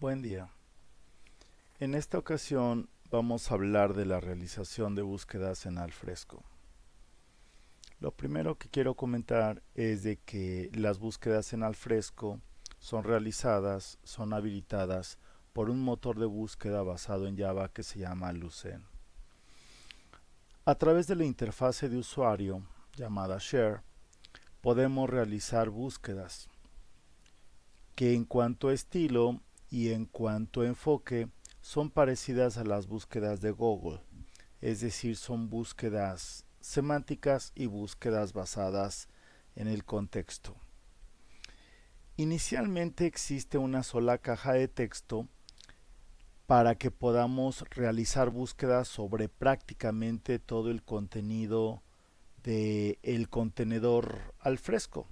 Buen día. En esta ocasión vamos a hablar de la realización de búsquedas en Alfresco. Lo primero que quiero comentar es de que las búsquedas en Alfresco son habilitadas por un motor de búsqueda basado en Java que se llama Lucene. A través de la interfase de usuario llamada Share, podemos realizar búsquedas que en cuanto a estilo y en cuanto a enfoque son parecidas a las búsquedas de Google, es decir, son búsquedas semánticas y búsquedas basadas en el contexto. Inicialmente existe una sola caja de texto para que podamos realizar búsquedas sobre prácticamente todo el contenido del contenedor al fresco.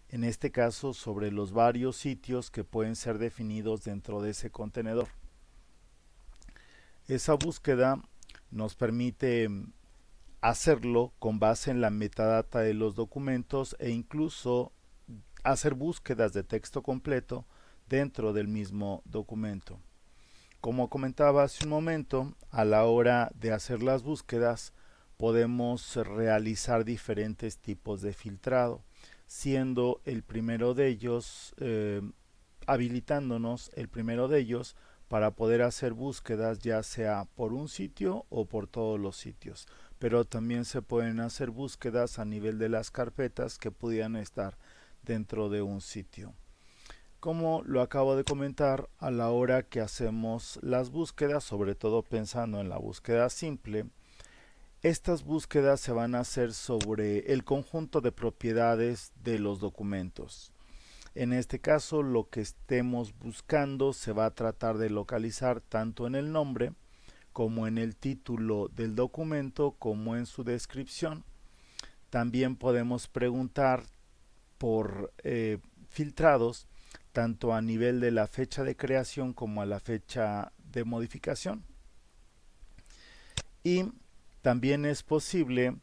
En este caso, sobre los varios sitios que pueden ser definidos dentro de ese contenedor. Esa búsqueda nos permite hacerlo con base en la metadata de los documentos e incluso hacer búsquedas de texto completo dentro del mismo documento. Como comentaba hace un momento, a la hora de hacer las búsquedas podemos realizar diferentes tipos de filtrado, siendo el primero de ellos, habilitándonos el primero de ellos para poder hacer búsquedas ya sea por un sitio o por todos los sitios, pero también se pueden hacer búsquedas a nivel de las carpetas que pudieran estar dentro de un sitio. Como lo acabo de comentar, a la hora que hacemos las búsquedas, sobre todo pensando en la búsqueda simple, estas búsquedas se van a hacer sobre el conjunto de propiedades de los documentos. En este caso, lo que estemos buscando se va a tratar de localizar tanto en el nombre como en el título del documento como en su descripción. También podemos preguntar por filtrados tanto a nivel de la fecha de creación como a la fecha de modificación. Y también es posible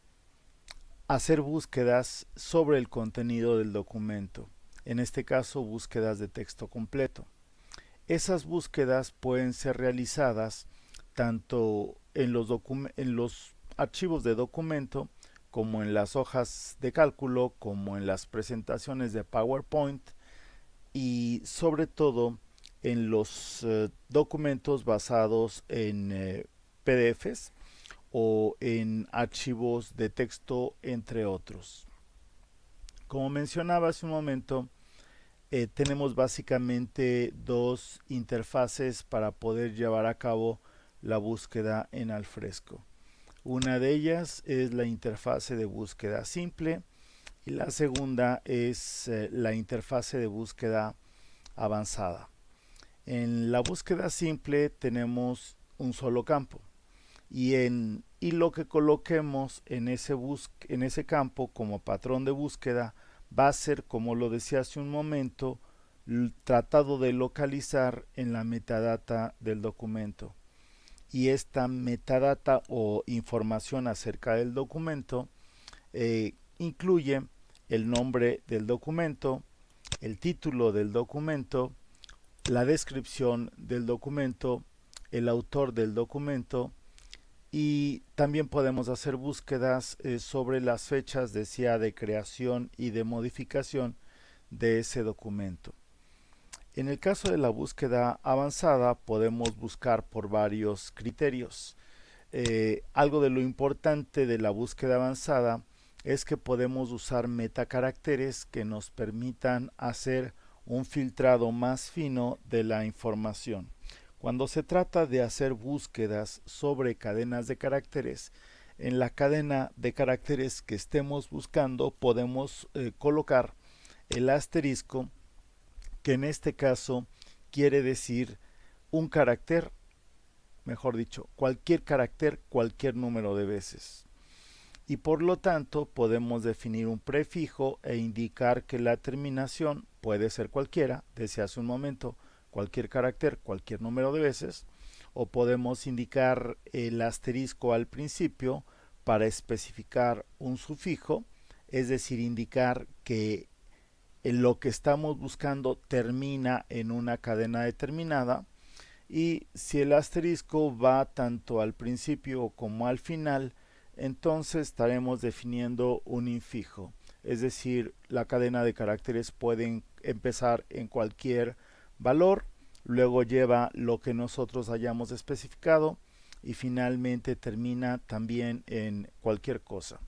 hacer búsquedas sobre el contenido del documento, en este caso búsquedas de texto completo. Esas búsquedas pueden ser realizadas tanto en los archivos de documento como en las hojas de cálculo, como en las presentaciones de PowerPoint y sobre todo en los documentos basados en PDFs o en archivos de texto, entre otros. Como mencionaba hace un momento, tenemos básicamente dos interfaces para poder llevar a cabo la búsqueda en Alfresco. Una de ellas es la interfase de búsqueda simple y la segunda es la interfase de búsqueda avanzada. En la búsqueda simple tenemos un solo campo y lo que coloquemos en ese campo como patrón de búsqueda va a ser, como lo decía hace un momento, tratado de localizar en la metadata del documento. Y esta metadata o información acerca del documento incluye el nombre del documento, el título del documento, la descripción del documento, el autor del documento y también podemos hacer búsquedas sobre las fechas de creación y de modificación de ese documento. En el caso de la búsqueda avanzada podemos buscar por varios criterios. Algo de lo importante de la búsqueda avanzada es que podemos usar metacaracteres que nos permitan hacer un filtrado más fino de la información. Cuando se trata de hacer búsquedas sobre cadenas de caracteres, en la cadena de caracteres que estemos buscando podemos colocar el asterisco, que en este caso quiere decir un carácter, mejor dicho, cualquier carácter, cualquier número de veces. Y por lo tanto podemos definir un prefijo e indicar que la terminación puede ser cualquiera, decía hace un momento, cualquier carácter, cualquier número de veces, o podemos indicar el asterisco al principio para especificar un sufijo, es decir, indicar que lo que estamos buscando termina en una cadena determinada, y si el asterisco va tanto al principio como al final, entonces estaremos definiendo un infijo. Es decir, la cadena de caracteres pueden empezar en cualquier valor, luego lleva lo que nosotros hayamos especificado y finalmente termina también en cualquier cosa.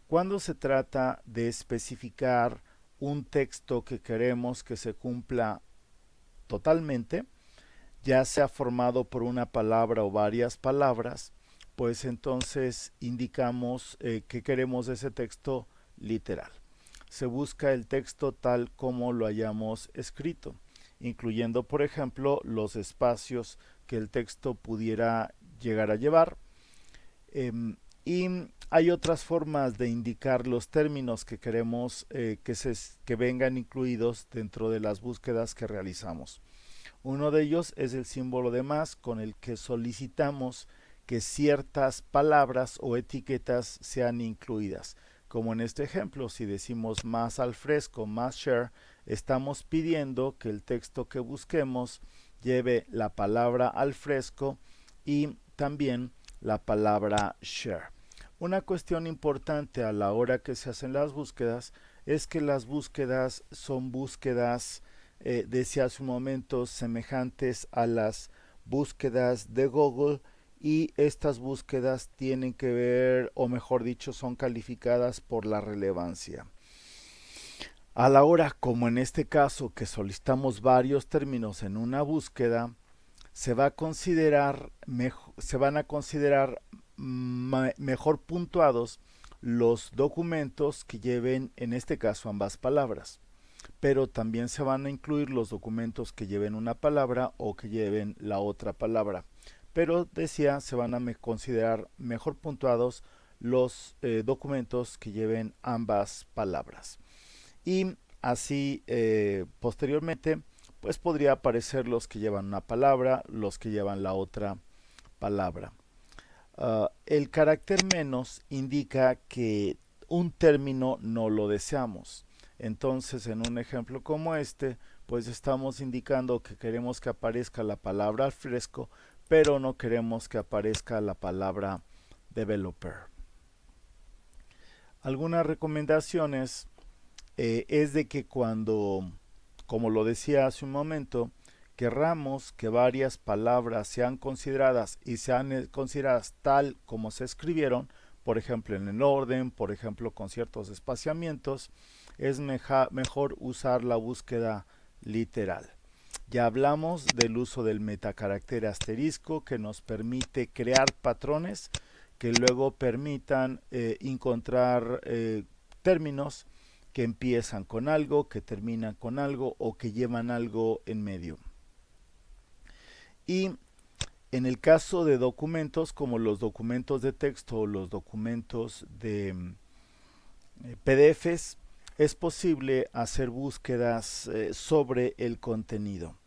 Cuando se trata de especificar un texto que queremos que se cumpla totalmente, ya sea formado por una palabra o varias palabras, pues entonces indicamos que queremos ese texto literal. Se busca el texto tal como lo hayamos escrito, incluyendo, por ejemplo, los espacios que el texto pudiera llegar a llevar. Y hay otras formas de indicar los términos que queremos que vengan incluidos dentro de las búsquedas que realizamos. Uno de ellos es el símbolo de más, con el que solicitamos que ciertas palabras o etiquetas sean incluidas. Como en este ejemplo, si decimos más al fresco, más share, estamos pidiendo que el texto que busquemos lleve la palabra al fresco y también la palabra share. Una cuestión importante a la hora que se hacen las búsquedas es que las búsquedas son búsquedas, decía hace un momento, semejantes a las búsquedas de Google, y estas búsquedas tienen que ver, o mejor dicho, son calificadas por la relevancia. A la hora, como en este caso, que solicitamos varios términos en una búsqueda, se va a considerar se van a considerar mejor puntuados los documentos que lleven, en este caso, ambas palabras, pero también se van a incluir los documentos que lleven una palabra o que lleven la otra palabra. Pero decía, se van a considerar mejor puntuados los documentos que lleven ambas palabras. Y así, posteriormente, pues podría aparecer los que llevan una palabra, los que llevan la otra palabra. El carácter menos indica que un término no lo deseamos. Entonces, en un ejemplo como este, pues estamos indicando que queremos que aparezca la palabra al fresco, pero no queremos que aparezca la palabra developer. Algunas recomendaciones es de que cuando, como lo decía hace un momento, querramos que varias palabras sean consideradas y sean consideradas tal como se escribieron, por ejemplo en el orden, por ejemplo con ciertos espaciamientos, es mejor usar la búsqueda literal. Ya hablamos del uso del metacarácter asterisco, que nos permite crear patrones que luego permitan encontrar términos que empiezan con algo, que terminan con algo o que llevan algo en medio. Y en el caso de documentos como los documentos de texto o los documentos de PDFs, es posible hacer búsquedas sobre el contenido.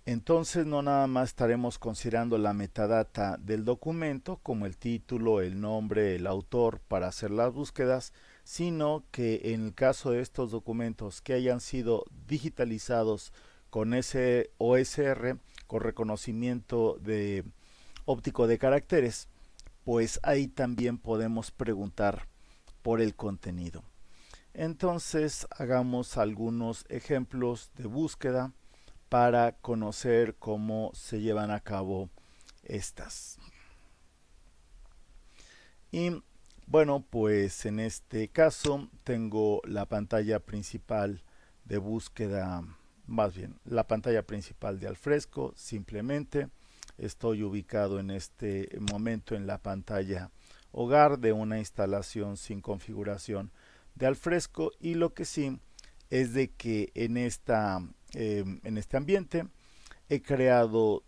Entonces no nada más estaremos considerando la metadata del documento como el título, el nombre, el autor para hacer las búsquedas, sino que en el caso de estos documentos que hayan sido digitalizados con OSR, con reconocimiento de óptico de caracteres, pues ahí también podemos preguntar por el contenido. Entonces hagamos algunos ejemplos de búsqueda para conocer cómo se llevan a cabo estas. Y bueno, pues en este caso tengo la pantalla principal de búsqueda, más bien la pantalla principal de Alfresco. Simplemente estoy ubicado en este momento en la pantalla hogar de una instalación sin configuración de Alfresco, y lo que sí es de que en este ambiente he creado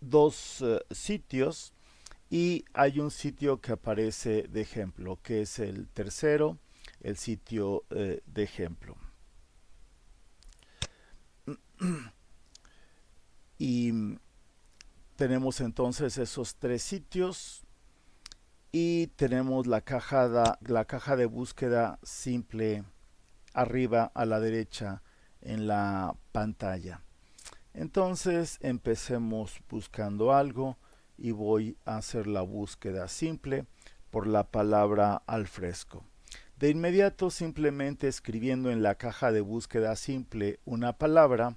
dos sitios, y hay un sitio que aparece de ejemplo, que es el tercero, el sitio de ejemplo. Y tenemos entonces esos tres sitios, y tenemos la caja de búsqueda simple arriba a la derecha en la pantalla. Entonces empecemos buscando algo y voy a hacer la búsqueda simple por la palabra al fresco. De inmediato, simplemente escribiendo en la caja de búsqueda simple una palabra,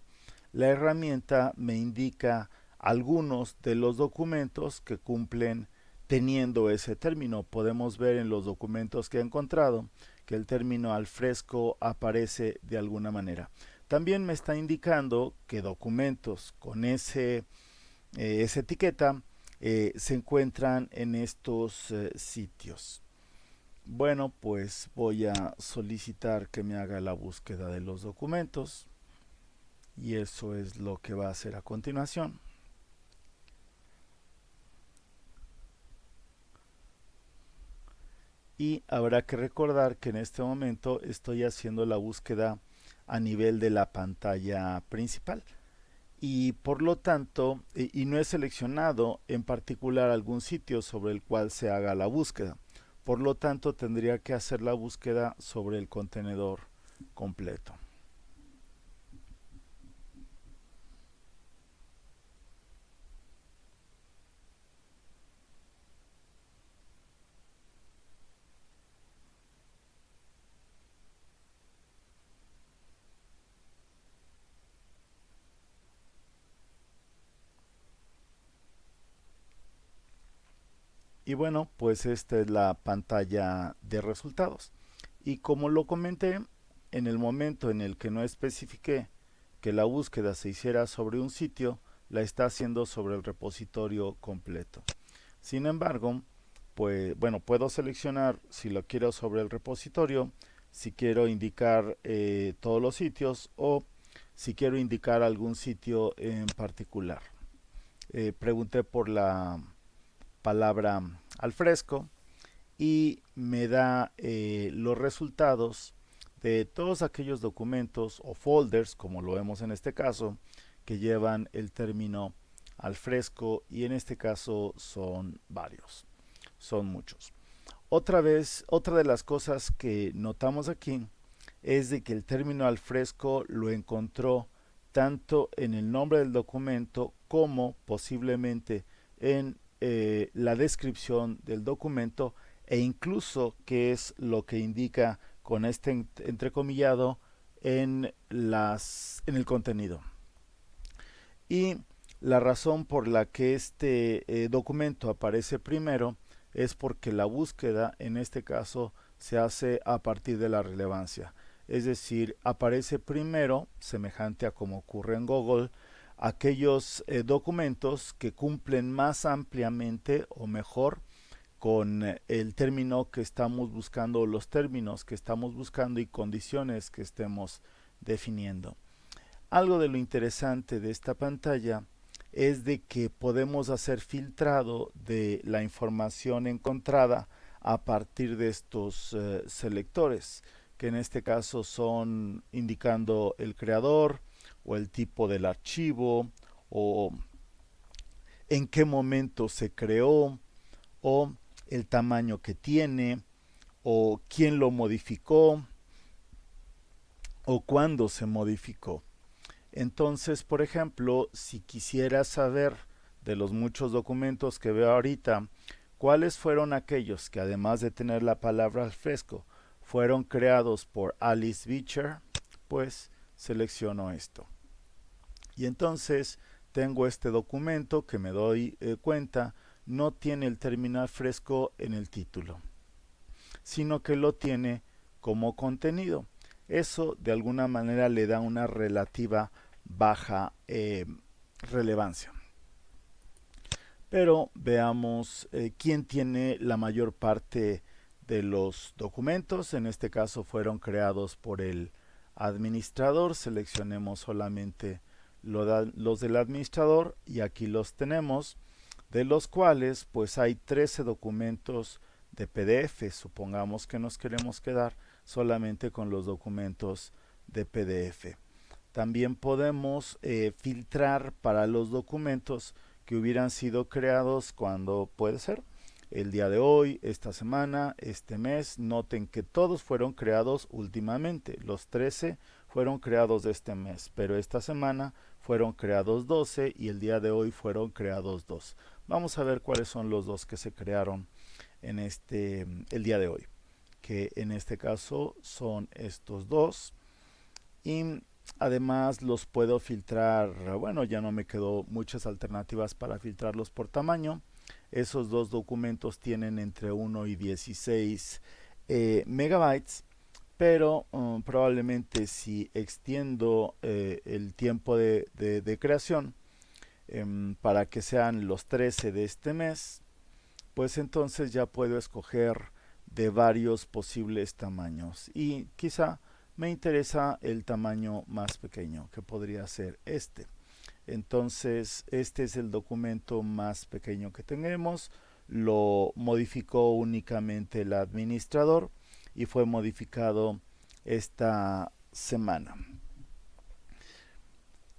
la herramienta me indica algunos de los documentos que cumplen teniendo ese término. Podemos ver en los documentos que he encontrado que el término al fresco aparece de alguna manera. También me está indicando que documentos con esa etiqueta se encuentran en estos sitios. Bueno, pues voy a solicitar que me haga la búsqueda de los documentos y eso es lo que va a hacer a continuación. Y habrá que recordar que en este momento estoy haciendo la búsqueda a nivel de la pantalla principal y por lo tanto y no he seleccionado en particular algún sitio sobre el cual se haga la búsqueda. Por lo tanto tendría que hacer la búsqueda sobre el contenedor completo. Y bueno, pues esta es la pantalla de resultados. Y como lo comenté, en el momento en el que no especifiqué que la búsqueda se hiciera sobre un sitio, la está haciendo sobre el repositorio completo. Sin embargo, pues bueno, puedo seleccionar si lo quiero sobre el repositorio, si quiero indicar todos los sitios o si quiero indicar algún sitio en particular. Pregunté por la palabra al fresco y me da los resultados de todos aquellos documentos o folders, como lo vemos en este caso, que llevan el término al fresco y en este caso son varios, son muchos. Otra de las cosas que notamos aquí es de que el término al fresco lo encontró tanto en el nombre del documento como posiblemente en la descripción del documento e incluso qué es lo que indica con este entrecomillado en el contenido. Y la razón por la que este documento aparece primero es porque la búsqueda en este caso se hace a partir de la relevancia. Es decir, aparece primero, semejante a como ocurre en Google, aquellos documentos que cumplen más ampliamente o mejor con el término que estamos buscando, los términos que estamos buscando y condiciones que estemos definiendo. Algo de lo interesante de esta pantalla es de que podemos hacer filtrado de la información encontrada a partir de estos selectores, que en este caso son indicando el creador o el tipo del archivo o en qué momento se creó o el tamaño que tiene o quién lo modificó o cuándo se modificó. Entonces, por ejemplo, si quisiera saber de los muchos documentos que veo ahorita, cuáles fueron aquellos que además de tener la palabra al fresco, fueron creados por Alice Beecher, pues selecciono esto. Y entonces tengo este documento que me doy cuenta no tiene el término al fresco en el título, sino que lo tiene como contenido. Eso de alguna manera le da una relativa baja relevancia. Pero veamos quién tiene la mayor parte de los documentos. En este caso fueron creados por el administrador. Seleccionemos solamente los del administrador y aquí los tenemos, de los cuales pues hay 13 documentos de PDF. Supongamos que nos queremos quedar solamente con los documentos de PDF. También podemos filtrar para los documentos que hubieran sido creados cuando puede ser el día de hoy, esta semana, este mes. Noten que todos fueron creados últimamente. Los 13 fueron creados de este mes, pero esta semana fueron creados 12 y el día de hoy fueron creados 2. Vamos a ver cuáles son los dos que se crearon en el día de hoy, que en este caso son estos dos. Y además los puedo filtrar, bueno, ya no me quedó muchas alternativas para filtrarlos por tamaño. Esos dos documentos tienen entre 1 y 16 megabytes, pero probablemente si extiendo el tiempo de creación para que sean los 13 de este mes, pues entonces ya puedo escoger de varios posibles tamaños y quizá me interesa el tamaño más pequeño, que podría ser este. Entonces este es el documento más pequeño que tenemos. Lo modificó únicamente el administrador y fue modificado esta semana.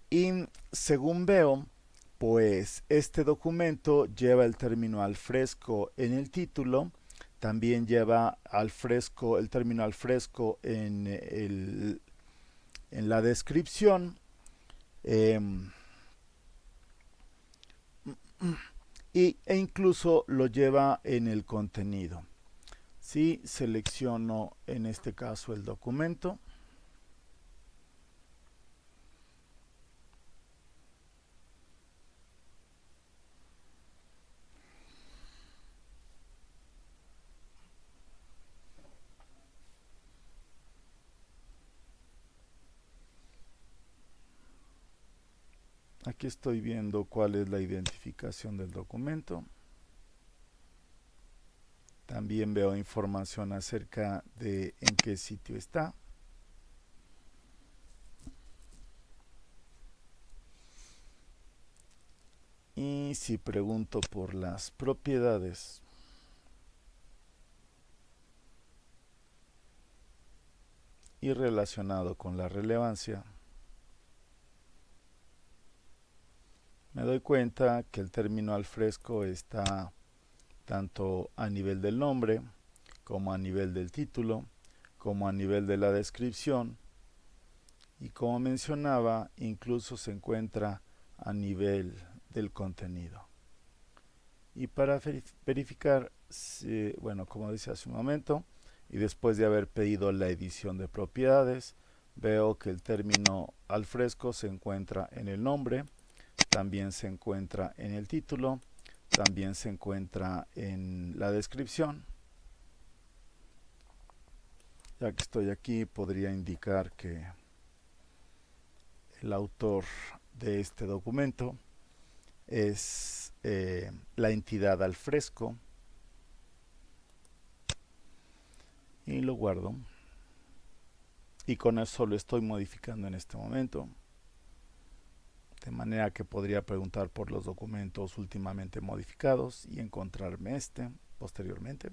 Y según veo, pues este documento lleva el término al fresco en el título, también lleva al fresco el término al fresco en la descripción, eh, e incluso lo lleva en el contenido. Si selecciono en este caso el documento, aquí estoy viendo cuál es la identificación del documento. También veo información acerca de en qué sitio está. Y si pregunto por las propiedades, y relacionado con la relevancia, me doy cuenta que el término al fresco está tanto a nivel del nombre, como a nivel del título, como a nivel de la descripción, y como mencionaba, incluso se encuentra a nivel del contenido. Y para verificar, bueno, como decía hace un momento, y después de haber pedido la edición de propiedades, veo que el término al fresco se encuentra en el nombre, también se encuentra en el título, también se encuentra en la descripción. Ya que estoy aquí, podría indicar que el autor de este documento es la entidad al fresco, y lo guardo, y con eso lo estoy modificando en este momento, de manera que podría preguntar por los documentos últimamente modificados y encontrarme este posteriormente.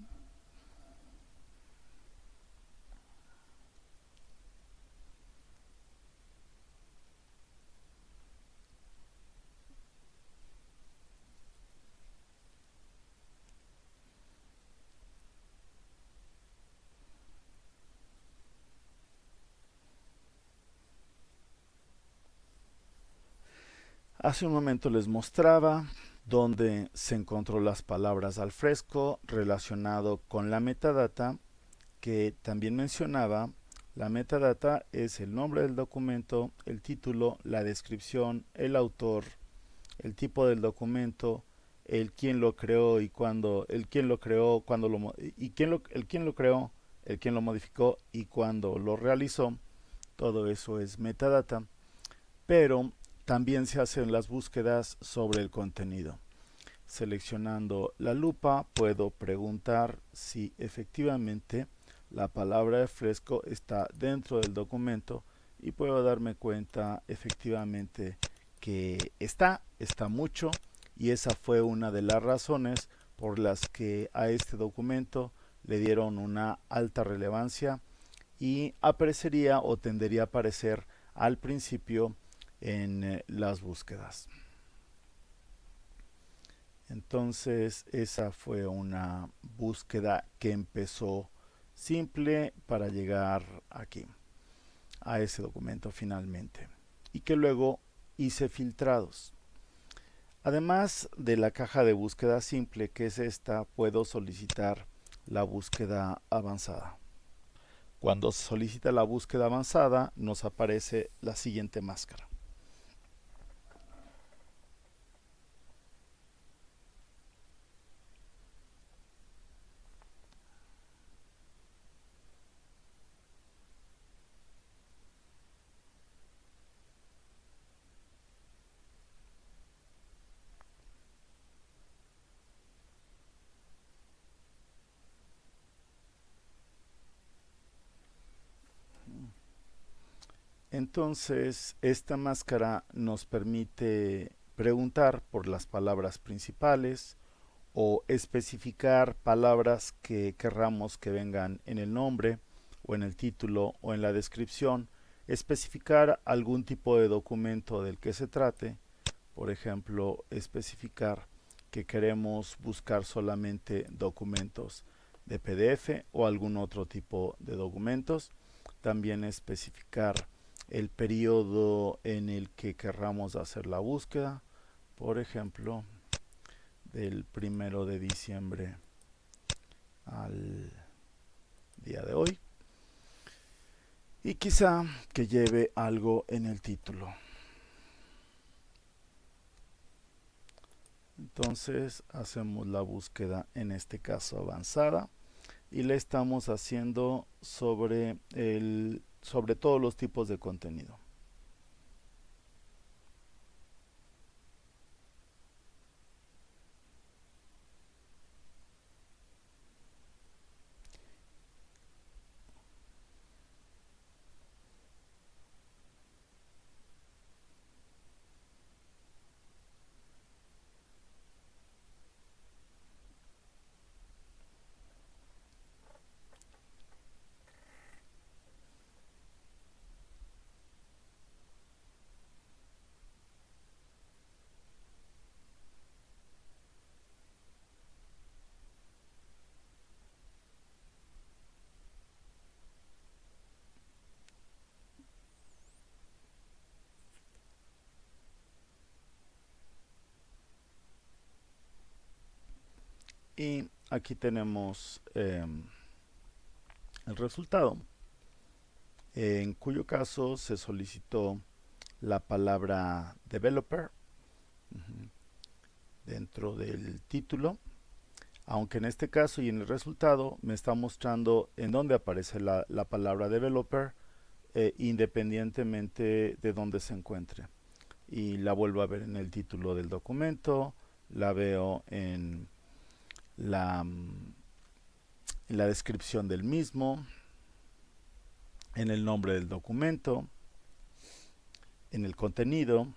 Hace un momento les mostraba donde se encontró las palabras al fresco relacionado con la metadata, que también mencionaba. La metadata es el nombre del documento, el título, la descripción, el autor, el tipo del documento, el quién lo creó y cuándo, el quién lo creó, cuándo el quién lo creó, el quién lo modificó y cuándo lo realizó. Todo eso es metadata, pero también se hacen las búsquedas sobre el contenido. Seleccionando la lupa puedo preguntar si efectivamente la palabra de fresco está dentro del documento, y puedo darme cuenta efectivamente que está mucho, y esa fue una de las razones por las que a este documento le dieron una alta relevancia y aparecería o tendería a aparecer al principio en las búsquedas. Entonces esa fue una búsqueda que empezó simple para llegar aquí, a ese documento finalmente. Y que luego hice filtrados. Además de la caja de búsqueda simple, que es esta, puedo solicitar la búsqueda avanzada. Cuando se solicita la búsqueda avanzada, nos aparece la siguiente máscara. Entonces, esta máscara nos permite preguntar por las palabras principales o especificar palabras que querramos que vengan en el nombre o en el título o en la descripción, especificar algún tipo de documento del que se trate, por ejemplo, especificar que queremos buscar solamente documentos de PDF o algún otro tipo de documentos, también especificar el periodo en el que querramos hacer la búsqueda, por ejemplo, del 1 de diciembre al día de hoy, y quizá que lleve algo en el título. Entonces hacemos la búsqueda, en este caso avanzada, y la estamos haciendo sobre todos los tipos de contenido. Y aquí tenemos el resultado, en cuyo caso se solicitó la palabra developer dentro del título, aunque en este caso y en el resultado me está mostrando en dónde aparece la palabra developer, independientemente de dónde se encuentre. Y la vuelvo a ver en el título del documento, la veo la, en la descripción del mismo, en el nombre del documento, en el contenido.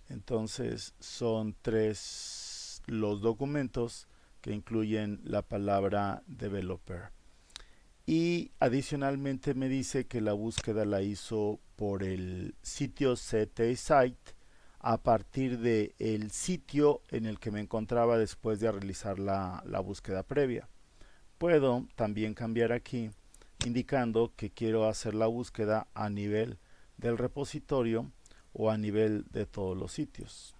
Entonces son tres los documentos que incluyen la palabra developer. Y adicionalmente me dice que la búsqueda la hizo por el sitio CT Site a partir del sitio en el que me encontraba después de realizar la búsqueda previa. Puedo también cambiar aquí indicando que quiero hacer la búsqueda a nivel del repositorio o a nivel de todos los sitios.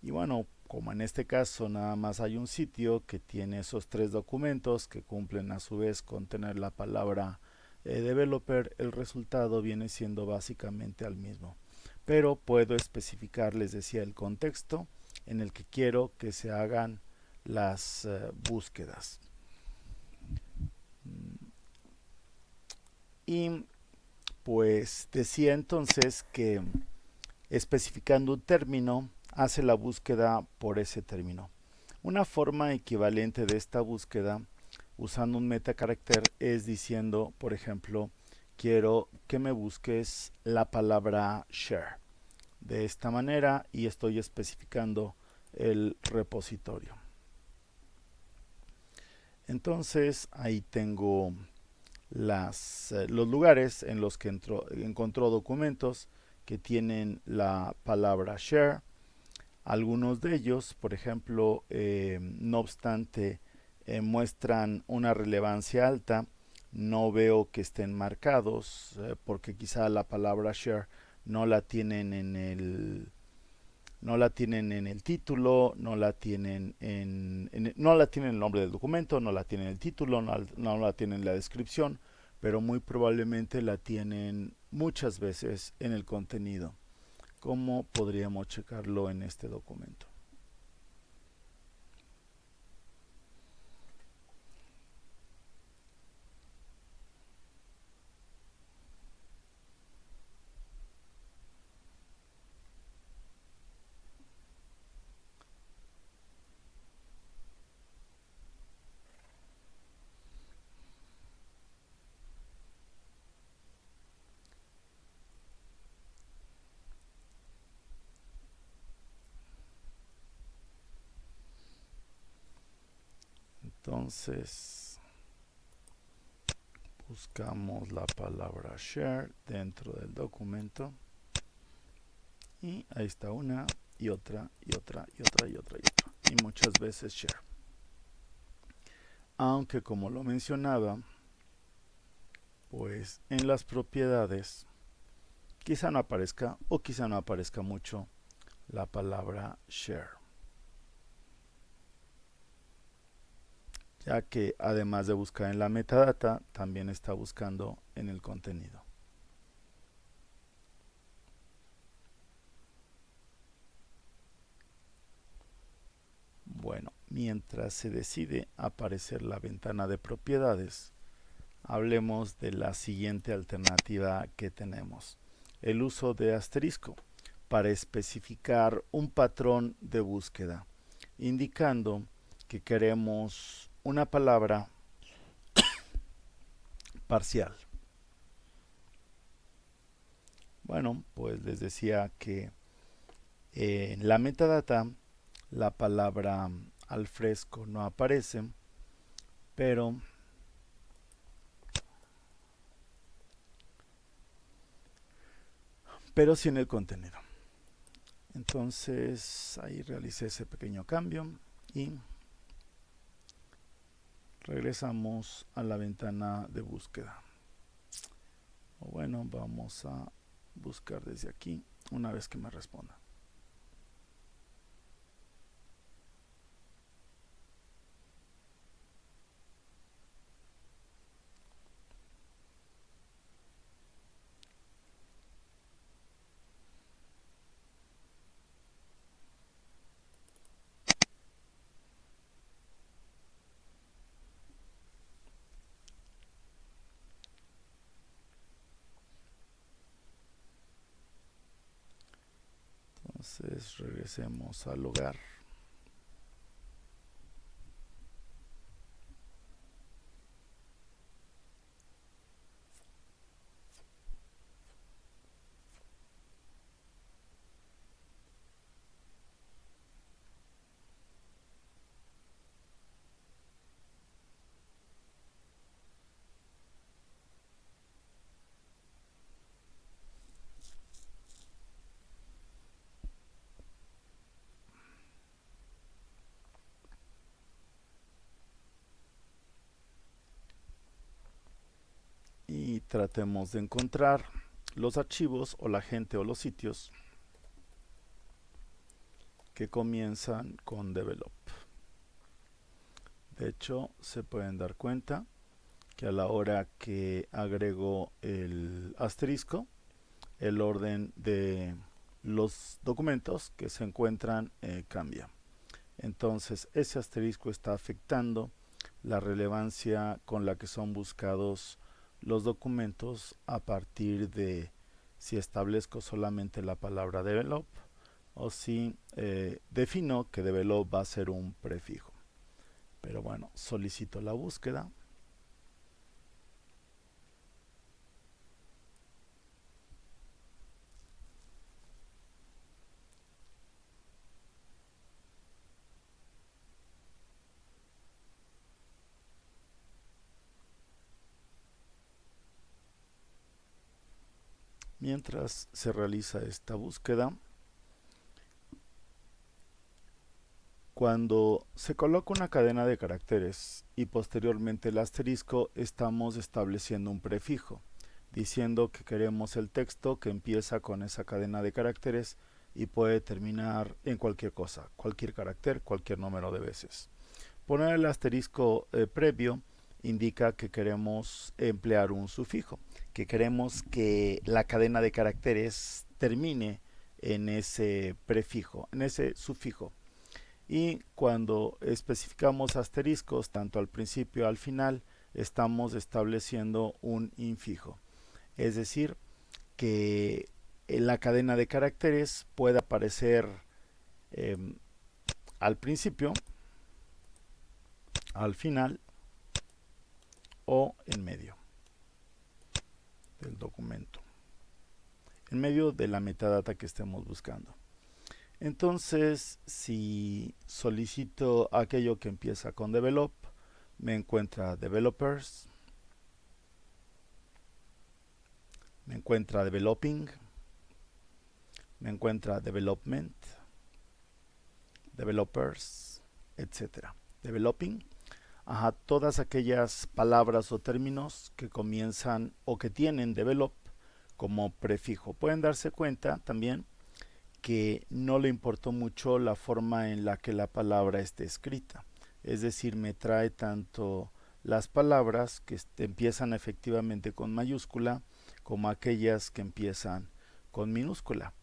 Y bueno, como en este caso nada más hay un sitio que tiene esos tres documentos que cumplen a su vez con tener la palabra developer, el resultado viene siendo básicamente el mismo. Pero puedo especificar, les decía, el contexto en el que quiero que se hagan las búsquedas. Y pues decía entonces que especificando un término hace la búsqueda por ese término. Una forma equivalente de esta búsqueda usando un metacarácter es diciendo, por ejemplo, quiero que me busques la palabra share de esta manera y estoy especificando el repositorio. Entonces ahí tengo los lugares en los que encontró documentos que tienen la palabra share. Algunos de ellos, por ejemplo, no obstante, muestran una relevancia alta. No veo que estén marcados porque quizá la palabra share no la tienen en no la tienen en el título, no la tienen no la tienen en el nombre del documento, no la tienen en el título, no la tienen en la descripción, pero muy probablemente la tienen muchas veces en el contenido. ¿Cómo podríamos checarlo en este documento? Entonces, buscamos la palabra share dentro del documento y ahí está una y otra y otra y otra y otra y otra y muchas veces share. Aunque como lo mencionaba, pues en las propiedades quizá no aparezca o quizá no aparezca mucho la palabra share, ya que además de buscar en la metadata, también está buscando en el contenido. Bueno, mientras se decide aparecer la ventana de propiedades, hablemos de la siguiente alternativa que tenemos: el uso de asterisco para especificar un patrón de búsqueda, indicando que queremos una palabra parcial. Bueno, pues les decía que en la metadata la palabra al fresco no aparece, pero sí en el contenido. Entonces ahí realicé ese pequeño cambio y regresamos a la ventana de búsqueda. O bueno, vamos a buscar desde aquí una vez que me responda. Entonces regresemos al hogar. Y tratemos de encontrar los archivos o la gente o los sitios que comienzan con develop. De hecho, se pueden dar cuenta que a la hora que agrego el asterisco, el orden de los documentos que se encuentran cambia. Entonces, ese asterisco está afectando la relevancia con la que son buscados los documentos a partir de si establezco solamente la palabra develop o si defino que develop va a ser un prefijo. Pero bueno, solicito la búsqueda. Mientras se realiza esta búsqueda, Cuando se coloca una cadena de caracteres y posteriormente el asterisco, estamos estableciendo un prefijo, diciendo que queremos el texto que empieza con esa cadena de caracteres y puede terminar en cualquier cosa, cualquier carácter, cualquier número de veces. Poner el asterisco previo indica que queremos emplear un sufijo, que queremos que la cadena de caracteres termine en ese prefijo, en ese sufijo. Y cuando especificamos asteriscos tanto al principio al final, estamos estableciendo un infijo. Es decir, que la cadena de caracteres puede aparecer eh, al principio, al final o en medio del documento, en medio de la metadata que estemos buscando. Entonces, si solicito aquello que empieza con develop, me encuentra developers, me encuentra developing, me encuentra development, developers, etcétera. Developing, todas aquellas palabras o términos que comienzan o que tienen develop como prefijo. Pueden darse cuenta también que no le importó mucho la forma en la que la palabra esté escrita. Es decir, me trae tanto las palabras que empiezan efectivamente con mayúscula como aquellas que empiezan con minúscula.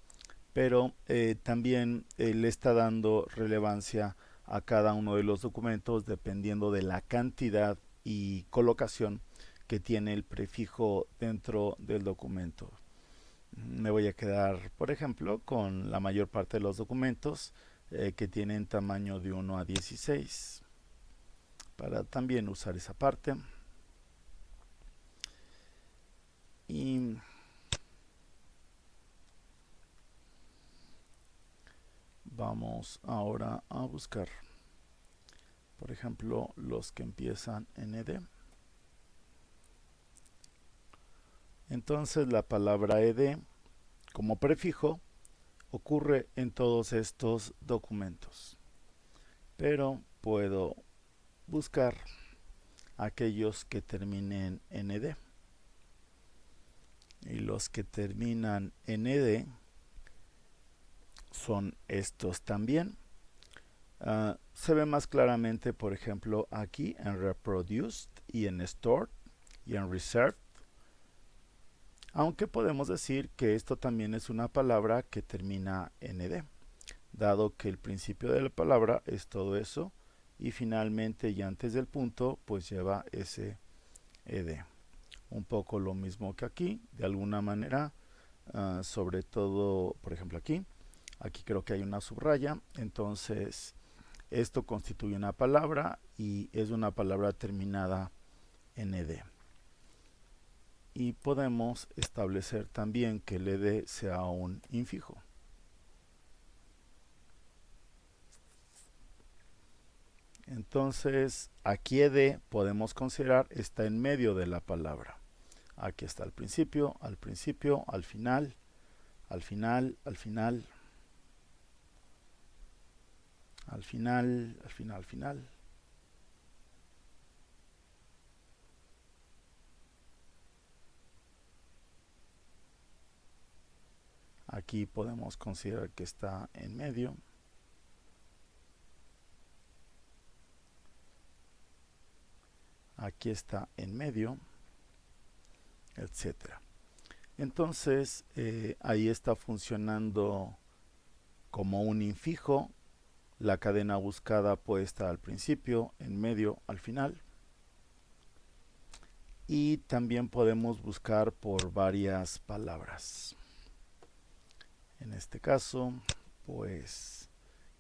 Pero también le está dando relevancia a cada uno de los documentos dependiendo de la cantidad y colocación que tiene el prefijo dentro del documento. Me voy a quedar, por ejemplo, con la mayor parte de los documentos que tienen tamaño de 1 a 16 para también usar esa parte. Y vamos ahora a buscar, por ejemplo, los que empiezan en ed. Entonces la palabra ed como prefijo ocurre en todos estos documentos, pero puedo buscar aquellos que terminen en ed, y los que terminan en ed son estos también. Se ve más claramente, por ejemplo, aquí en reproduced y en stored y en reserved, aunque podemos decir que esto también es una palabra que termina en ed, dado que el principio de la palabra es todo eso y finalmente y antes del punto pues lleva ese ed. Un poco lo mismo que aquí, de alguna manera, sobre todo, por ejemplo aquí creo que hay una subraya, entonces esto constituye una palabra y es una palabra terminada en ed. Y podemos establecer también que el ed sea un infijo. Entonces, aquí ed podemos considerar está en medio de la palabra. Aquí está al principio, al principio, al final, al final, al final, al final, al final, al final. Aquí podemos considerar que está en medio. Aquí está en medio, etcétera. Entonces, ahí está funcionando como un infijo. La cadena buscada puede estar al principio, en medio, al final. Y también podemos buscar por varias palabras. En este caso, pues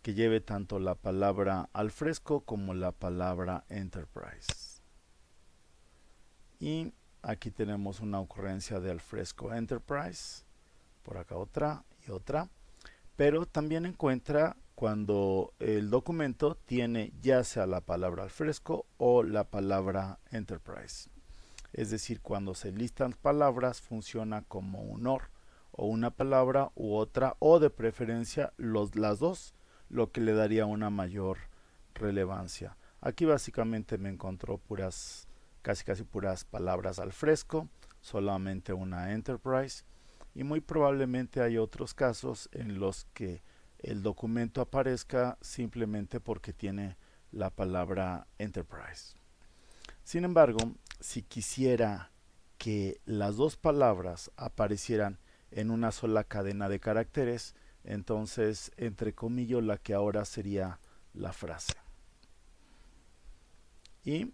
que lleve tanto la palabra al fresco como la palabra enterprise. Y aquí tenemos una ocurrencia de al fresco enterprise, por acá otra y otra, pero también encuentra cuando el documento tiene ya sea la palabra al fresco o la palabra enterprise. Es decir, cuando se listan palabras funciona como un OR, o una palabra u otra, o de preferencia las dos, lo que le daría una mayor relevancia. Aquí básicamente me encontró puras, casi puras palabras al fresco, solamente una Enterprise, y muy probablemente hay otros casos en los que el documento aparezca simplemente porque tiene la palabra Enterprise. Sin embargo, si quisiera que las dos palabras aparecieran en una sola cadena de caracteres, entonces entrecomillo la que ahora sería la frase. Y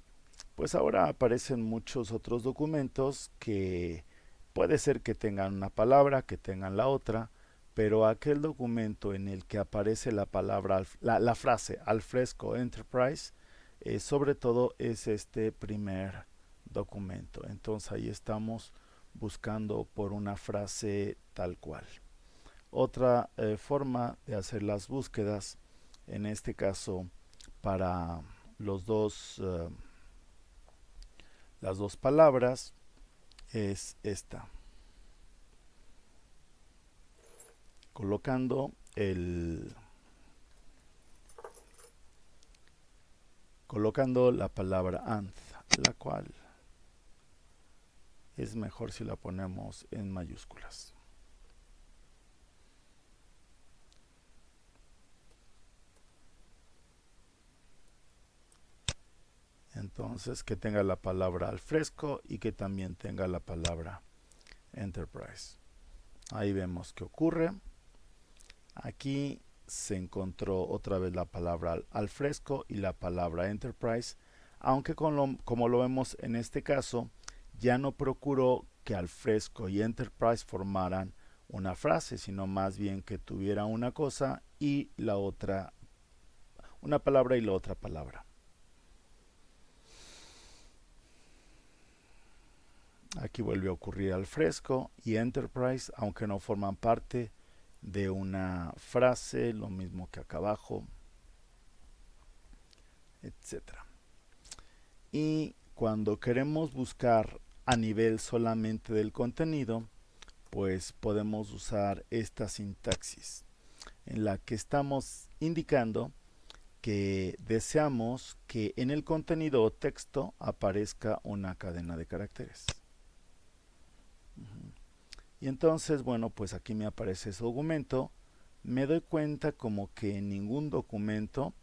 pues ahora aparecen muchos otros documentos que puede ser que tengan una palabra, que tengan la otra, pero aquel documento en el que aparece la palabra, la frase al fresco Enterprise, sobre todo es este primer documento. Entonces ahí estamos buscando por una frase tal cual. Otra forma de hacer las búsquedas, en este caso para los dos, las dos palabras, es esta. Colocando la palabra and, la cual es mejor si la ponemos en mayúsculas. Entonces que tenga la palabra al fresco y que también tenga la palabra Enterprise. Ahí vemos que ocurre. Aquí se encontró otra vez la palabra al fresco y la palabra Enterprise, aunque como lo vemos en este caso, ya no procuró que al fresco y Enterprise formaran una frase, sino más bien que tuviera una cosa y la otra, una palabra y la otra palabra. Aquí vuelve a ocurrir al fresco y Enterprise, aunque no forman parte de una frase, lo mismo que acá abajo, etcétera. Y cuando queremos buscar a nivel solamente del contenido, pues podemos usar esta sintaxis en la que estamos indicando que deseamos que en el contenido o texto aparezca una cadena de caracteres. Y entonces, bueno, pues aquí me aparece ese documento. Me doy cuenta como que en ningún documento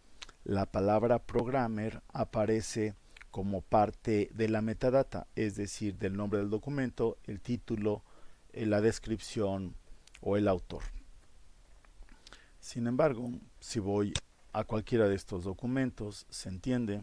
la palabra programmer aparece como parte de la metadata, es decir, del nombre del documento, el título, la descripción o el autor. Sin embargo, si voy a cualquiera de estos documentos, se entiende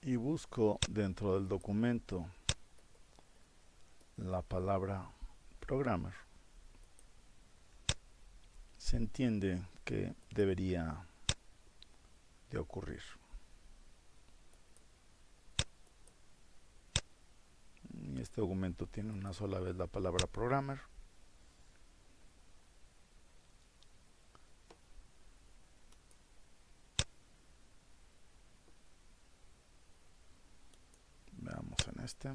y busco dentro del documento la palabra programmer, se entiende que debería de ocurrir. Y este documento tiene una sola vez la palabra programmer. Veamos en este.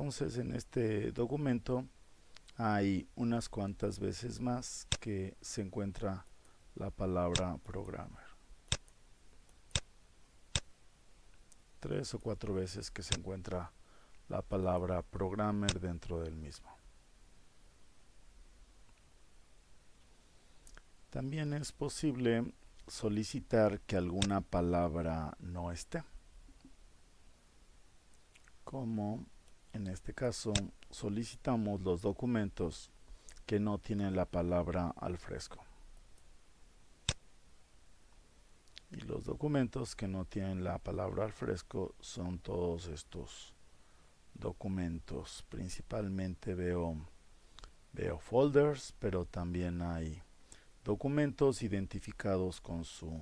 Entonces en este documento hay unas cuantas veces más que se encuentra la palabra programmer. 3 o 4 veces que se encuentra la palabra programmer dentro del mismo. También es posible solicitar que alguna palabra no esté, como en este caso solicitamos los documentos que no tienen la palabra al fresco. Y los documentos que no tienen la palabra al fresco son todos estos documentos. Principalmente veo folders, pero también hay documentos identificados con su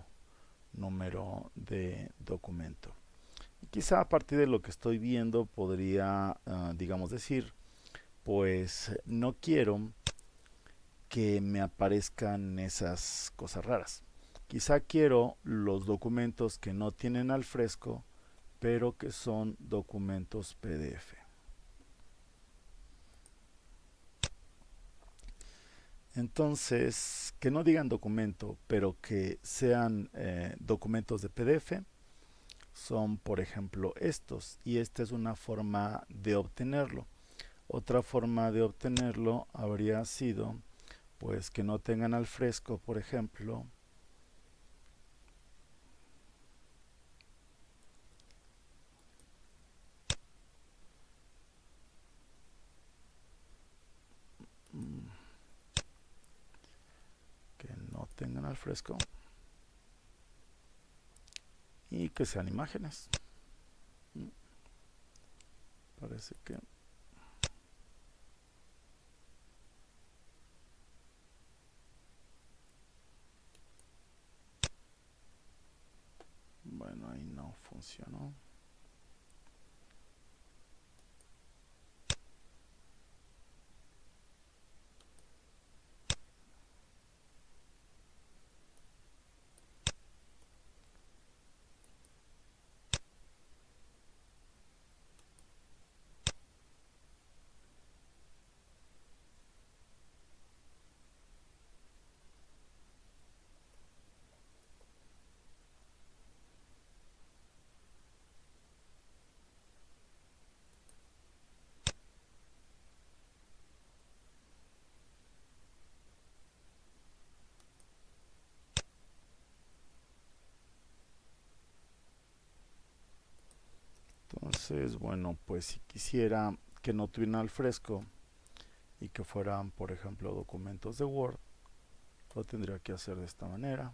número de documento. Y quizá a partir de lo que estoy viendo podría, digamos, decir, pues no quiero que me aparezcan esas cosas raras. Quizá quiero los documentos que no tienen al fresco, pero que son documentos PDF. Entonces, que no digan documento, pero que sean documentos de PDF, son por ejemplo estos, y esta es una forma de obtenerlo. Otra forma de obtenerlo habría sido pues que no tengan al fresco, por ejemplo, que no tengan al fresco y que sean imágenes. Parece que bueno, ahí no funcionó. Entonces, bueno, pues si quisiera que no tuvieran al fresco y que fueran, por ejemplo, documentos de Word, lo tendría que hacer de esta manera.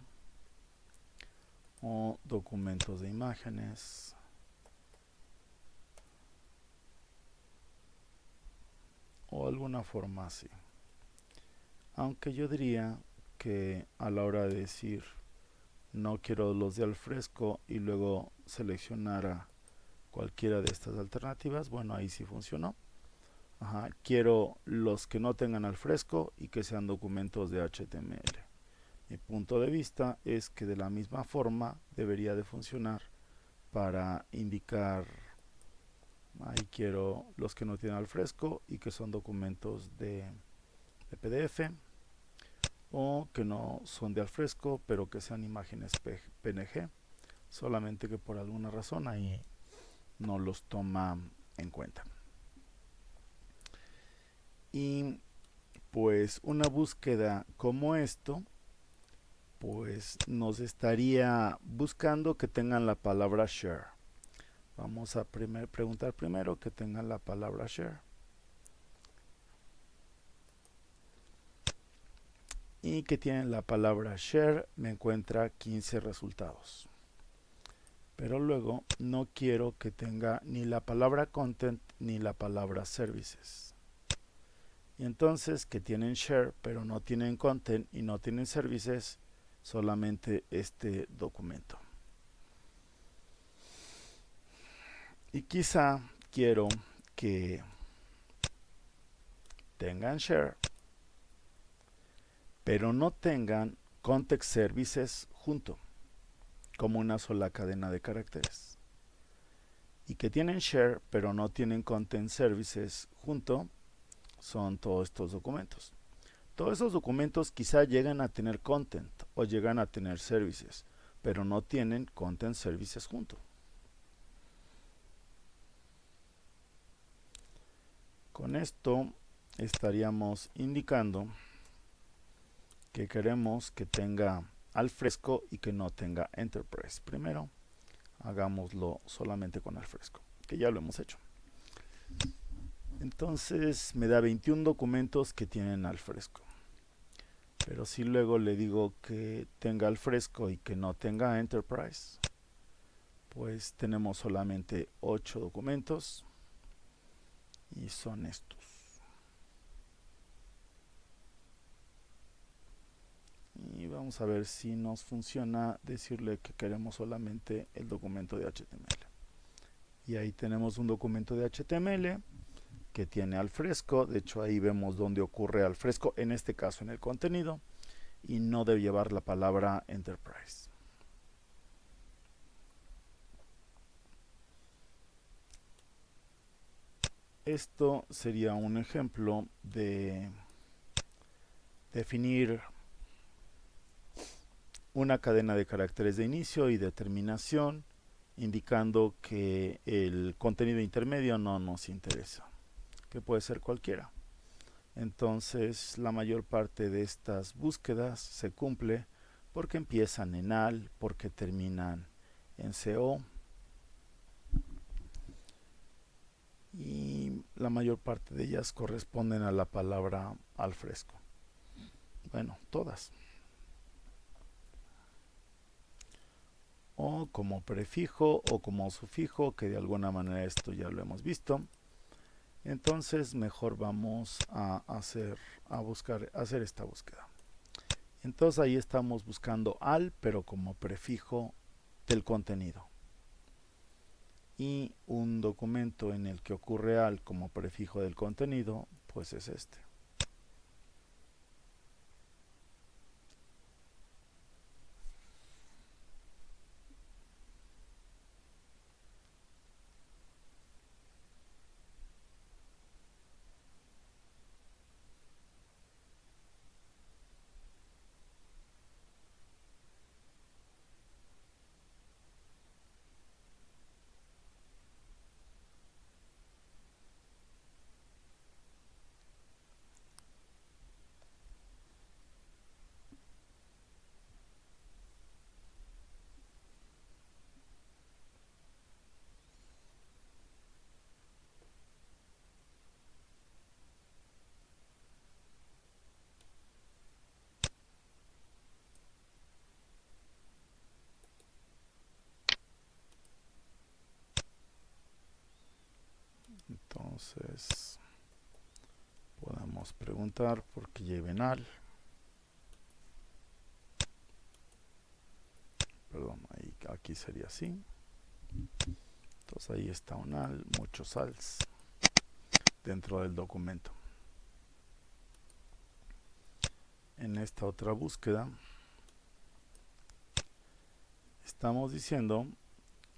O documentos de imágenes. O alguna forma así. Aunque yo diría que a la hora de decir no quiero los de al fresco y luego seleccionara cualquiera de estas alternativas, bueno, ahí sí funcionó. Ajá, quiero los que no tengan al fresco y que sean documentos de HTML. Mi punto de vista es que de la misma forma debería de funcionar para indicar, ahí quiero los que no tienen al fresco y que son documentos de PDF, o que no son de al fresco pero que sean imágenes PNG, solamente que por alguna razón ahí no los toma en cuenta. Y pues una búsqueda como esto pues nos estaría buscando que tengan la palabra share. Vamos a preguntar primero que tengan la palabra share. Y que tienen la palabra share me encuentra 15 resultados. Pero luego no quiero que tenga ni la palabra content ni la palabra services. Y entonces que tienen share pero no tienen content y no tienen services, solamente este documento. Y quizá quiero que tengan share pero no tengan context services junto, como una sola cadena de caracteres. y que tienen share pero no tienen content services junto son todos estos documentos. Todos esos documentos quizá llegan a tener content o llegan a tener services, pero no tienen content services junto. Con esto estaríamos indicando que queremos que tenga Alfresco y que no tenga Enterprise. Primero, hagámoslo solamente con Alfresco, que ya lo hemos hecho. Entonces me da 21 documentos que tienen Alfresco. Pero si luego le digo que tenga Alfresco y que no tenga Enterprise, pues tenemos solamente 8 documentos y son estos. Y vamos a ver si nos funciona decirle que queremos solamente el documento de HTML. Y ahí tenemos un documento de HTML que tiene Alfresco. De hecho ahí vemos dónde ocurre Alfresco, en este caso en el contenido, y no debe llevar la palabra Enterprise. Esto sería un ejemplo de definir una cadena de caracteres de inicio y de terminación, indicando que el contenido intermedio no nos interesa, que puede ser cualquiera. Entonces la mayor parte de estas búsquedas se cumple porque empiezan en AL, porque terminan en CO, y la mayor parte de ellas corresponden a la palabra Alfresco. Bueno, todas. O como prefijo o como sufijo, que de alguna manera esto ya lo hemos visto. Entonces mejor vamos a hacer esta búsqueda. Entonces ahí estamos buscando al, pero como prefijo del contenido. Y un documento en el que ocurre al como prefijo del contenido, pues es este. Entonces podemos preguntar por qué lleven al. Perdón, aquí sería así. Entonces ahí está un al, muchos als dentro del documento. En esta otra búsqueda estamos diciendo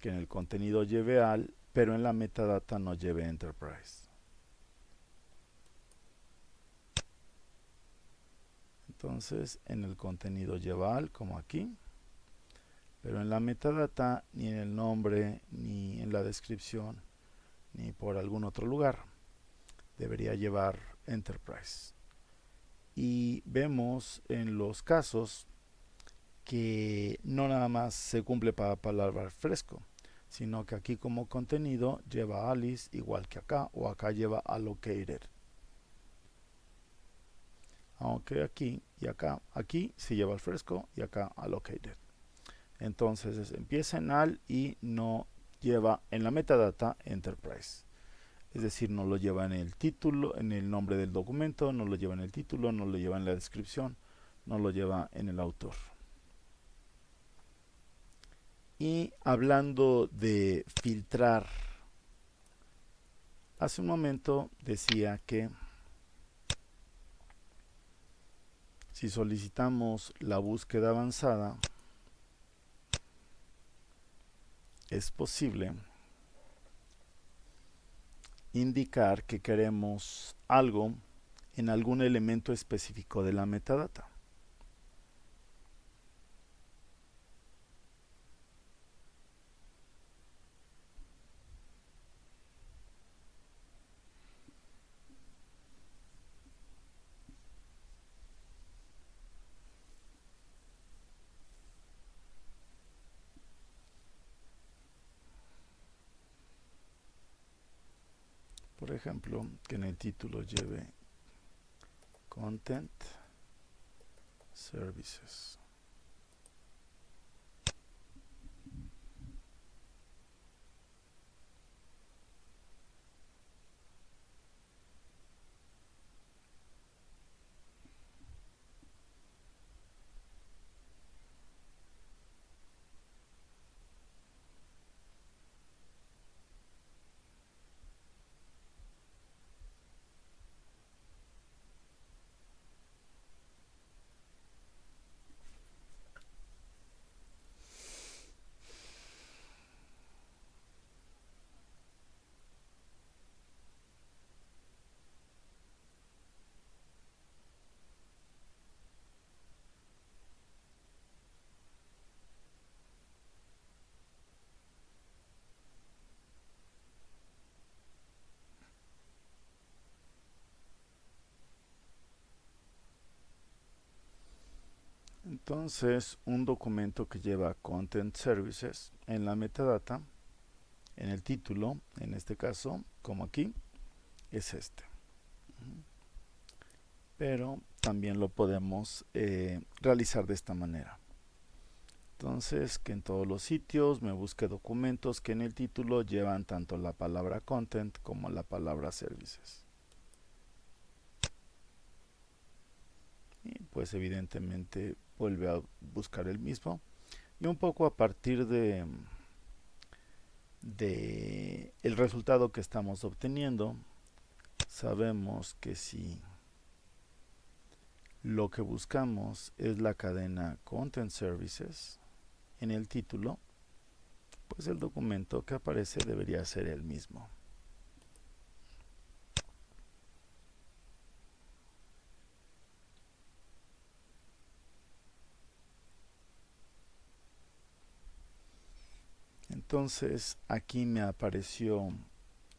que en el contenido lleve al, pero en la metadata no lleve Enterprise. Entonces en el contenido lleva al, como aquí, pero en la metadata ni en el nombre, ni en la descripción, ni por algún otro lugar debería llevar Enterprise. Y vemos en los casos que no nada más se cumple para palabra fresco, sino que aquí como contenido lleva Alice igual que acá, o acá lleva allocated. Aunque aquí y acá, aquí sí lleva el fresco y acá allocated. Entonces empieza en al y no lleva en la metadata Enterprise. Es decir, no lo lleva en el título, en el nombre del documento, no lo lleva en el título, no lo lleva en la descripción, no lo lleva en el autor. Y hablando de filtrar, hace un momento decía que si solicitamos la búsqueda avanzada, es posible indicar que queremos algo en algún elemento específico de la metadata. Por ejemplo, que en el título lleve Content Services. Entonces, un documento que lleva Content Services en la metadata, en el título, en este caso, como aquí, es este. Pero también lo podemos realizar de esta manera. Entonces, que en todos los sitios me busque documentos que en el título llevan tanto la palabra content como la palabra services. Y pues evidentemente vuelve a buscar el mismo. Y un poco a partir de el resultado que estamos obteniendo, sabemos que si lo que buscamos es la cadena Content Services en el título, pues el documento que aparece debería ser el mismo. Entonces aquí me apareció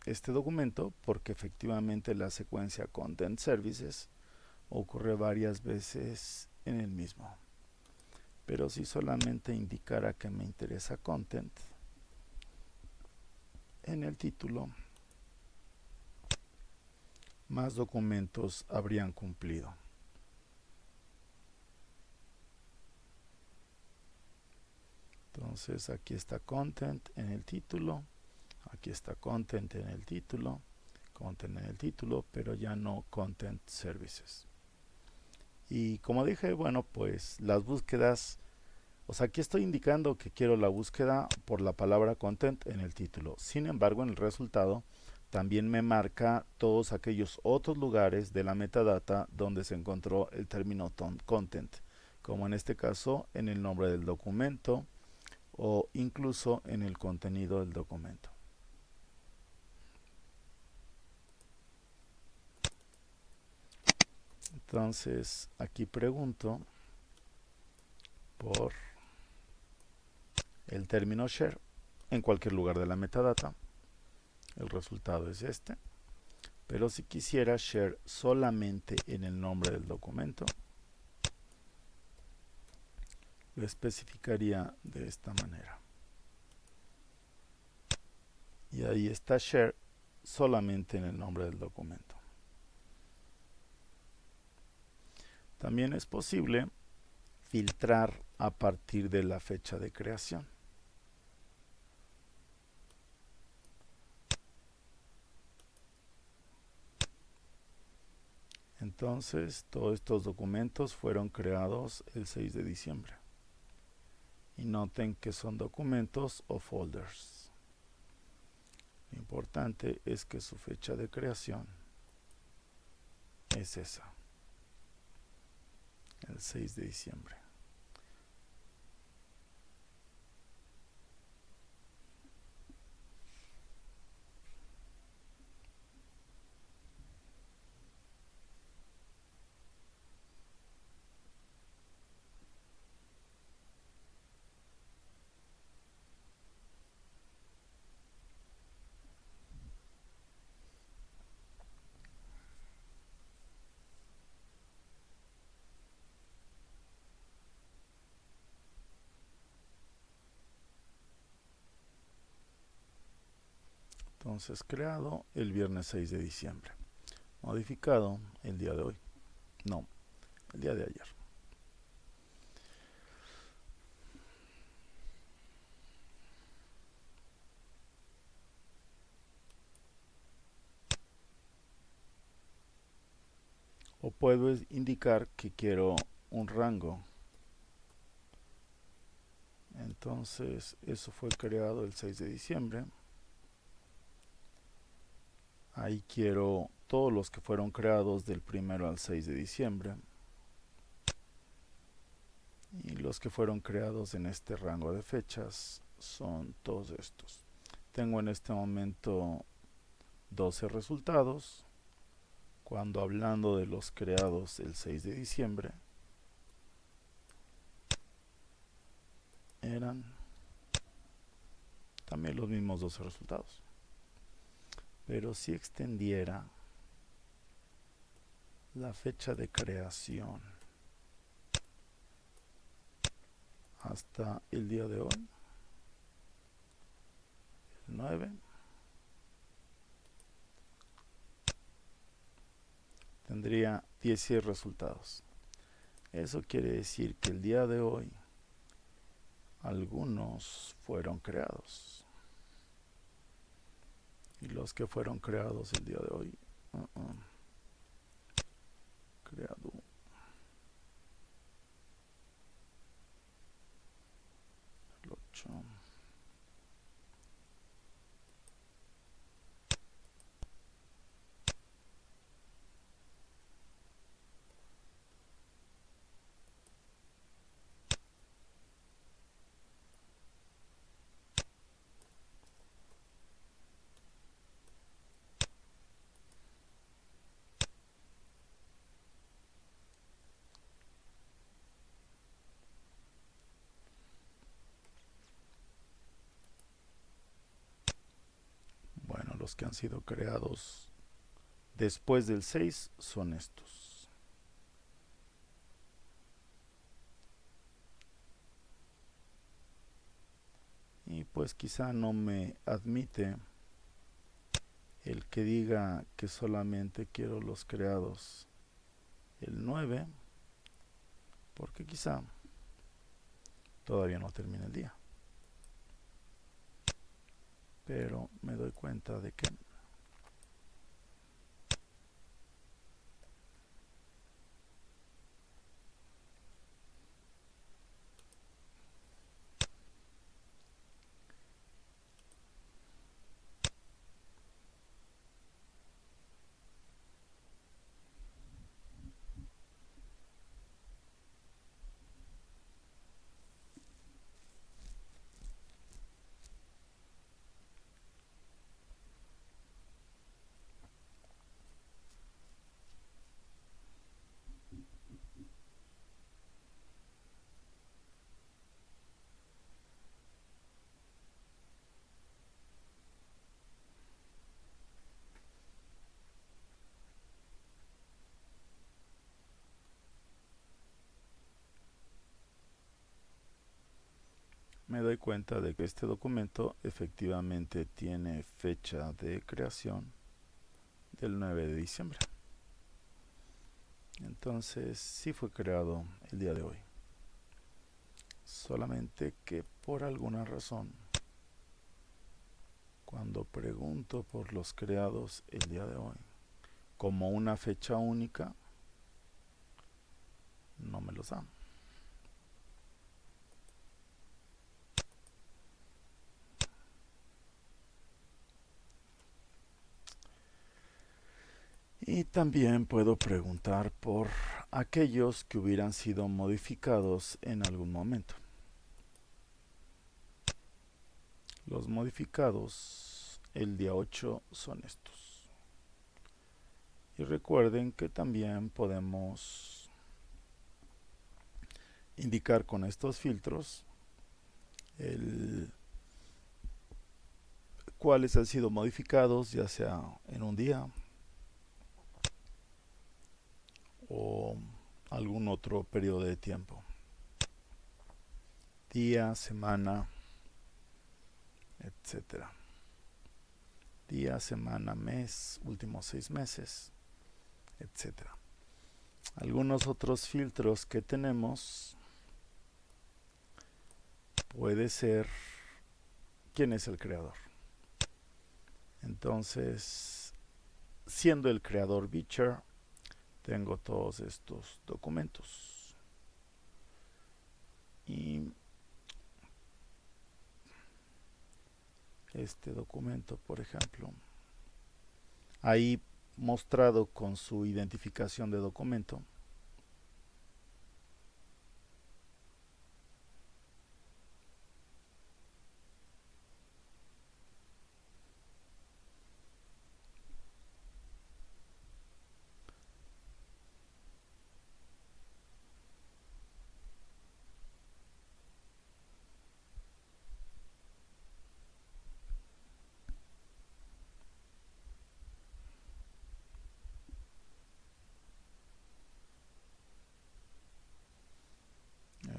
este documento porque efectivamente la secuencia Content Services ocurre varias veces en el mismo. Pero si solamente indicara que me interesa Content en el título, más documentos habrían cumplido. Entonces aquí está Content en el título, aquí está Content en el título, Content en el título, pero ya no Content Services. Y como dije, bueno, pues las búsquedas, o sea, aquí estoy indicando que quiero la búsqueda por la palabra content en el título. Sin embargo, en el resultado también me marca todos aquellos otros lugares de la metadata donde se encontró el término content, como en este caso en el nombre del documento o incluso en el contenido del documento. Entonces, aquí pregunto por el término share en cualquier lugar de la metadata. El resultado es este. Pero si quisiera share solamente en el nombre del documento, lo especificaría de esta manera. Y ahí está share solamente en el nombre del documento. También es posible filtrar a partir de la fecha de creación. Entonces, todos estos documentos fueron creados el 6 de diciembre. Y noten que son documentos o folders. Lo importante es que su fecha de creación es esa, el 6 de diciembre. Entonces, creado el viernes 6 de diciembre. Modificado el día de hoy. No, el día de ayer. O puedo indicar que quiero un rango. Entonces, eso fue creado el 6 de diciembre. Ahí quiero todos los que fueron creados del 1 al 6 de diciembre. Y los que fueron creados en este rango de fechas son todos estos. Tengo en este momento 12 resultados. Cuando hablando de los creados el 6 de diciembre, eran también los mismos 12 resultados. Pero si extendiera la fecha de creación hasta el día de hoy, el 9, tendría 16 resultados. Eso quiere decir que el día de hoy algunos fueron creados. Y los que fueron creados el día de hoy, creado el 8. Bueno, los que han sido creados después del 6 son estos. Y pues quizá no me admite el que diga que solamente quiero los creados el 9, porque quizá todavía no termina el día. Pero me doy cuenta de que me doy cuenta de que este documento efectivamente tiene fecha de creación del 9 de diciembre. Entonces sí fue creado el día de hoy. Solamente que por alguna razón, cuando pregunto por los creados el día de hoy, como una fecha única, no me los dan. Y también puedo preguntar por aquellos que hubieran sido modificados en algún momento. Los modificados el día 8 son estos. Y recuerden que también podemos indicar con estos filtros cuáles han sido modificados, ya sea en un día o algún otro periodo de tiempo. Día, semana, etcétera. día, semana, mes, últimos 6 meses, etcétera. Algunos otros filtros que tenemos puede ser quién es el creador. Entonces, siendo el creador Beecher, tengo todos estos documentos. Y este documento, por ejemplo, ahí mostrado con su identificación de documento,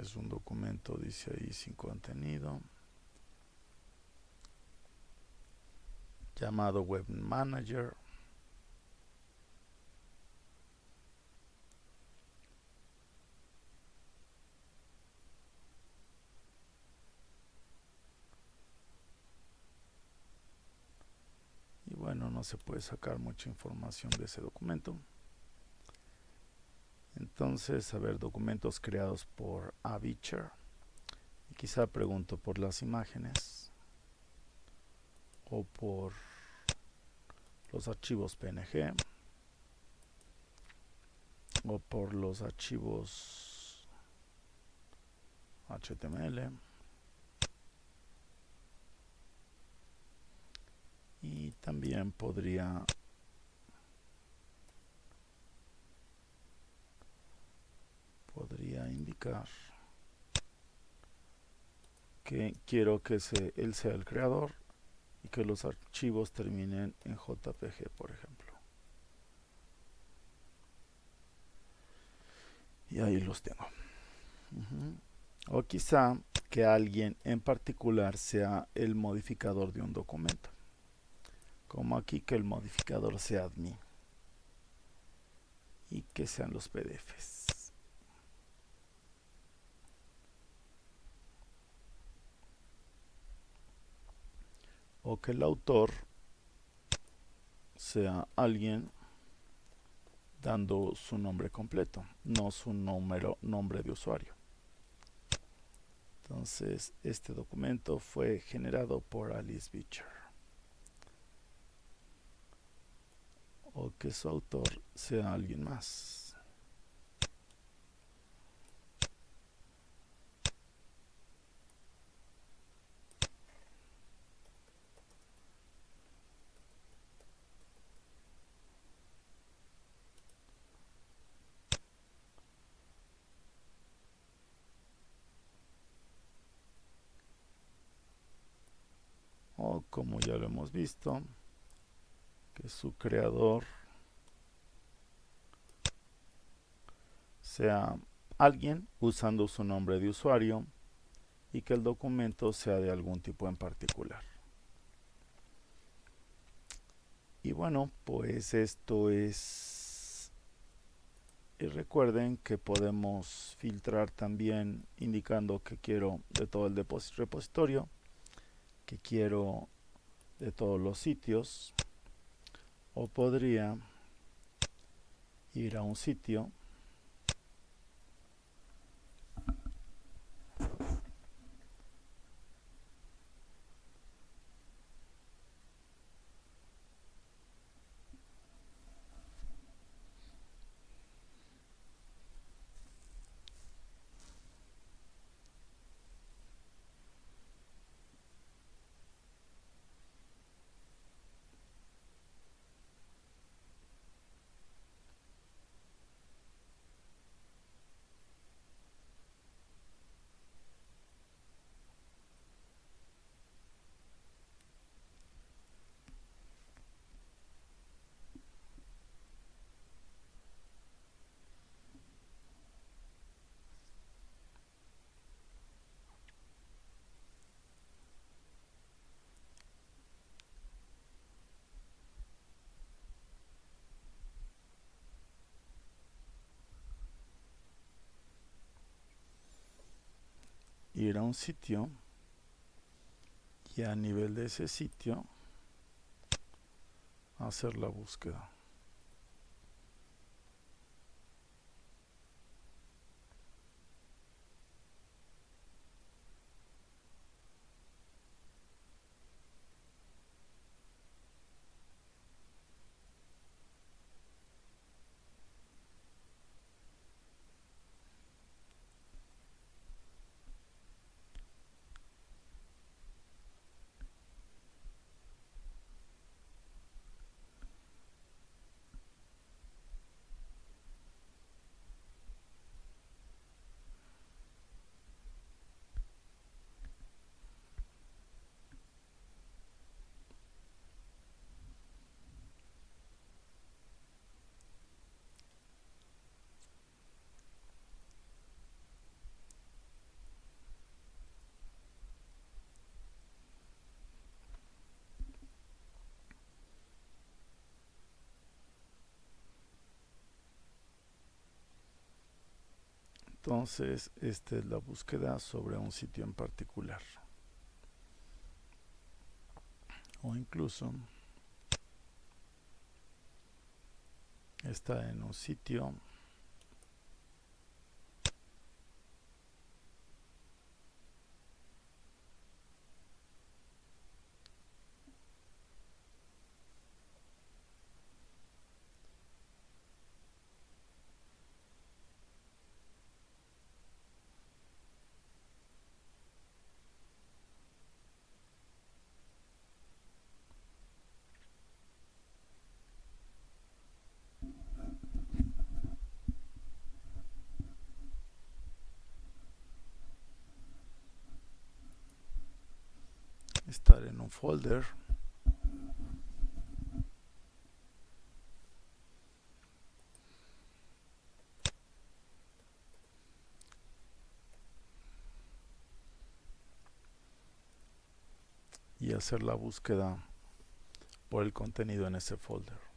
es un documento, dice ahí, sin contenido, llamado Web Manager. Y bueno, no se puede sacar mucha información de ese documento. Entonces, a ver, documentos creados por Beecher. Y quizá pregunto por las imágenes o por los archivos PNG o por los archivos HTML. Y también podría indicar que quiero que él sea el creador y que los archivos terminen en JPG, por ejemplo. Y ahí los tengo. O quizá que alguien en particular sea el modificador de un documento. Como aquí que el modificador sea admin. Y que sean los PDFs. O que el autor sea alguien dando su nombre completo, no su nombre de usuario. Entonces, este documento fue generado por Alice Beecher. O que su autor sea alguien más. O como ya lo hemos visto, que su creador sea alguien usando su nombre de usuario y que el documento sea de algún tipo en particular. Y bueno, pues esto es. Y recuerden que podemos filtrar también indicando que quiero de todo el repositorio, que quiero de todos los sitios, o podría ir a un sitio ir a un sitio y a nivel de ese sitio hacer la búsqueda. Entonces, esta es la búsqueda sobre un sitio en particular. O incluso está en un sitio estar en un folder y hacer la búsqueda por el contenido en ese folder.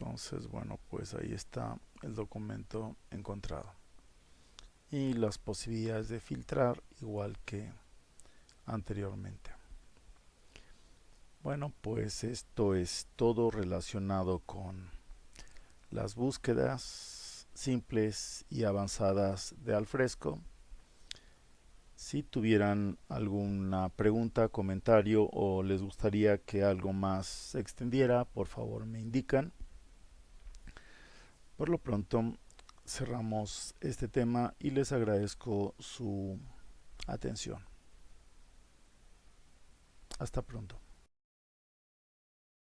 Entonces, bueno, pues ahí está el documento encontrado. Y las posibilidades de filtrar igual que anteriormente. Bueno, pues esto es todo relacionado con las búsquedas simples y avanzadas de Alfresco. Si tuvieran alguna pregunta, comentario o les gustaría que algo más se extendiera, por favor me indican. Por lo pronto cerramos este tema y les agradezco su atención. Hasta pronto.